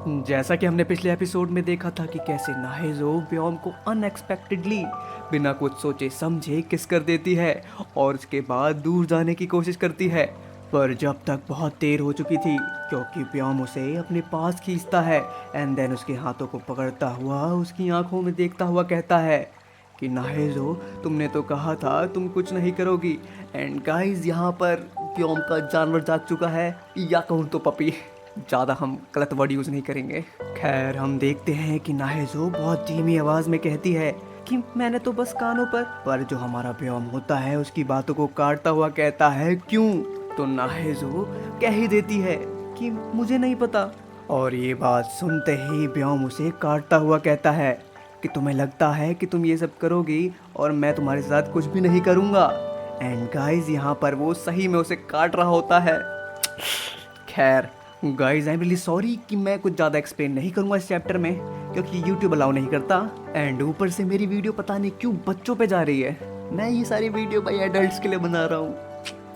जैसा कि हमने पिछले एपिसोड में देखा था कि कैसे नाहेजो व्योम को अनएक्सपेक्टेडली बिना कुछ सोचे समझे किस कर देती है और उसके बाद दूर जाने की कोशिश करती है। पर जब तक बहुत देर हो चुकी थी क्योंकि व्योम उसे अपने पास खींचता है एंड देन उसके हाथों को पकड़ता हुआ उसकी आंखों में देखता हुआ कहता है कि नाहेजो, तुमने तो कहा था तुम कुछ नहीं करोगी। एंड गाइस, यहाँ पर व्योम का जानवर जाग चुका है, या कहूँ तो पपी। ज़्यादा हम गलत वर्ड यूज़ नहीं करेंगे। खैर, हम देखते हैं कि नाहेजो बहुत धीमी आवाज़ में कहती है कि मैंने तो बस कानों पर जो हमारा व्योम होता है उसकी बातों को काटता हुआ कहता है क्यों। तो नाहेजो कह ही देती है कि मुझे नहीं पता। और ये बात सुनते ही व्योम उसे काटता हुआ कहता है कि तुम्हें लगता है कि तुम ये सब करोगी और मैं तुम्हारे साथ कुछ भी नहीं करूँगा। एंड गाइज, यहाँ पर वो सही में उसे काट रहा होता है। खैर guys, I am really sorry कि मैं कुछ ज़्यादा एक्सप्लेन नहीं करूँगा इस चैप्टर में क्योंकि यूट्यूब अलाउ नहीं करता। एंड ऊपर से मेरी वीडियो पता नहीं क्यों बच्चों पे जा रही है। मैं ये सारी वीडियो भाई एडल्ट्स के लिए बना रहा हूँ,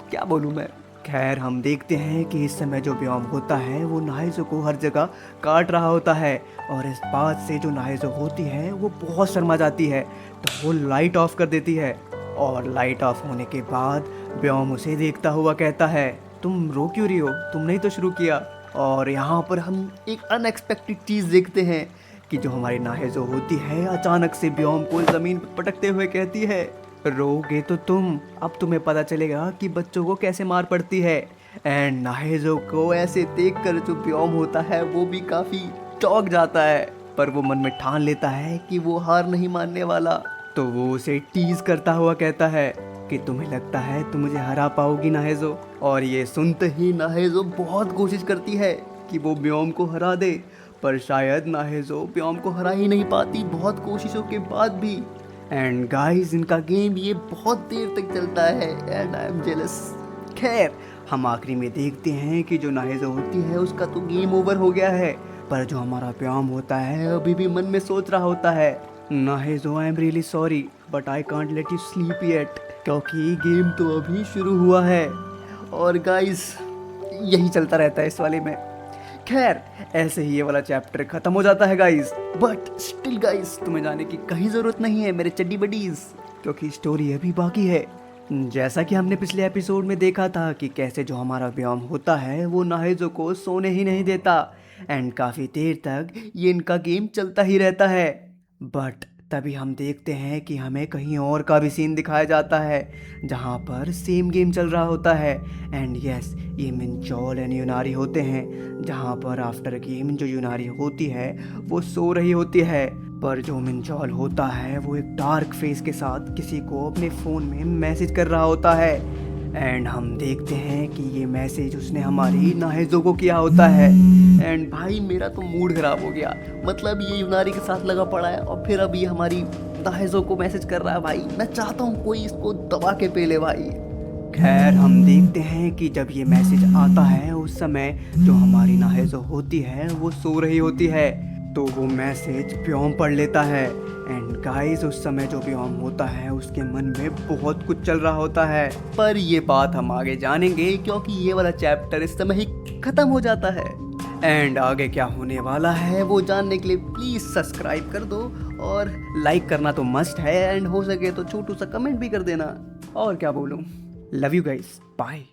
क्या बोलूँ मैं। खैर, हम देखते हैं कि इस समय जो व्योम होता है वो नाहेजो को हर जगह काट रहा होता है और इस बात से जो नाहेजो होती है वो बहुत शर्मा जाती है। तो वो लाइट ऑफ कर देती है और लाइट ऑफ होने के बाद व्योम उसे देखता हुआ कहता है तुम रो क्यों रही हो, तुमने ही तो शुरू किया। और यहाँ पर हम एक अनएक्सपेक्टेड चीज़ देखते हैं कि जो हमारी नाहेजो होती है अचानक से व्योम को ज़मीन पर पटकते हुए कहती है रोगे तो तुम, अब तुम्हें पता चलेगा कि बच्चों को कैसे मार पड़ती है। एंड नाहेजो को ऐसे देखकर जो व्योम होता है वो भी काफ़ी चौंक जाता है, पर वो मन में ठान लेता है कि वो हार नहीं मानने वाला। तो वो उसे टीज करता हुआ कहता है कि तुम्हें लगता है तुम मुझे हरा पाओगी नाहेजो। और ये सुनते ही नाहेजो बहुत कोशिश करती है कि वो व्योम को हरा दे, पर शायद नाहेजो व्योम को हरा ही नहीं पाती बहुत कोशिशों के बाद भी। एंड गाइस, इनका गेम ये बहुत देर तक चलता है एंड आई एम जेलस। खैर, हम आखिरी में देखते हैं कि जो नाहेजो होती है उसका तो गेम ओवर हो गया है, पर जो हमारा व्योम होता है अभी भी मन में सोच रहा होता है नाहेजो, I am really sorry but I can't let you sleep yet, क्योंकि गेम तो अभी शुरू हुआ है। और गाइस, यही चलता रहता है इस वाले में। खैर, ऐसे ही ये वाला चैप्टर खत्म हो जाता है गाइस, बट स्टिल गाइस, तुम्हें जाने की कहीं ज़रूरत नहीं है मेरे चड्डी बडीज, क्योंकि स्टोरी अभी बाकी है। जैसा कि हमने पिछले एपिसोड में देखा था कि कैसे जो हमारा व्योम होता है वो नाहेजो को सोने ही नहीं देता एंड काफ़ी देर तक ये इनका गेम चलता ही रहता है। बट तभी हम देखते हैं कि हमें कहीं और का भी सीन दिखाया जाता है जहाँ पर सेम गेम चल रहा होता है। एंड यस, ये मिंचोल एंड यूनारी होते हैं, जहाँ पर आफ्टर गेम जो यूनारी होती है वो सो रही होती है, पर जो मिंचोल होता है वो एक डार्क फेस के साथ किसी को अपने फ़ोन में मैसेज कर रहा होता है। एंड हम देखते हैं कि ये मैसेज उसने हमारी नाहेजो को किया होता है। एंड भाई, मेरा तो मूड खराब हो गया, मतलब ये यूनारी के साथ लगा पड़ा है और फिर अब ये हमारी नाहेजो को मैसेज कर रहा है। भाई, मैं चाहता हूँ कोई इसको दबा के पे ले भाई। खैर, हम देखते हैं कि जब ये मैसेज आता है उस समय जो हमारी नाहेजो होती है वो सो रही होती है, तो वो मैसेज व्योम पढ़ लेता है। एंड गाइस, उस समय जो व्योम होता है उसके मन में बहुत कुछ चल रहा होता है, पर ये बात हम आगे जानेंगे क्योंकि ये वाला चैप्टर इस समय ही खत्म हो जाता है। एंड आगे क्या होने वाला है वो जानने के लिए प्लीज़ सब्सक्राइब कर दो और लाइक करना तो मस्ट है, एंड हो सके तो छोटू सा कमेंट भी कर देना। और क्या बोलूँ, लव यू गाइस, बाय।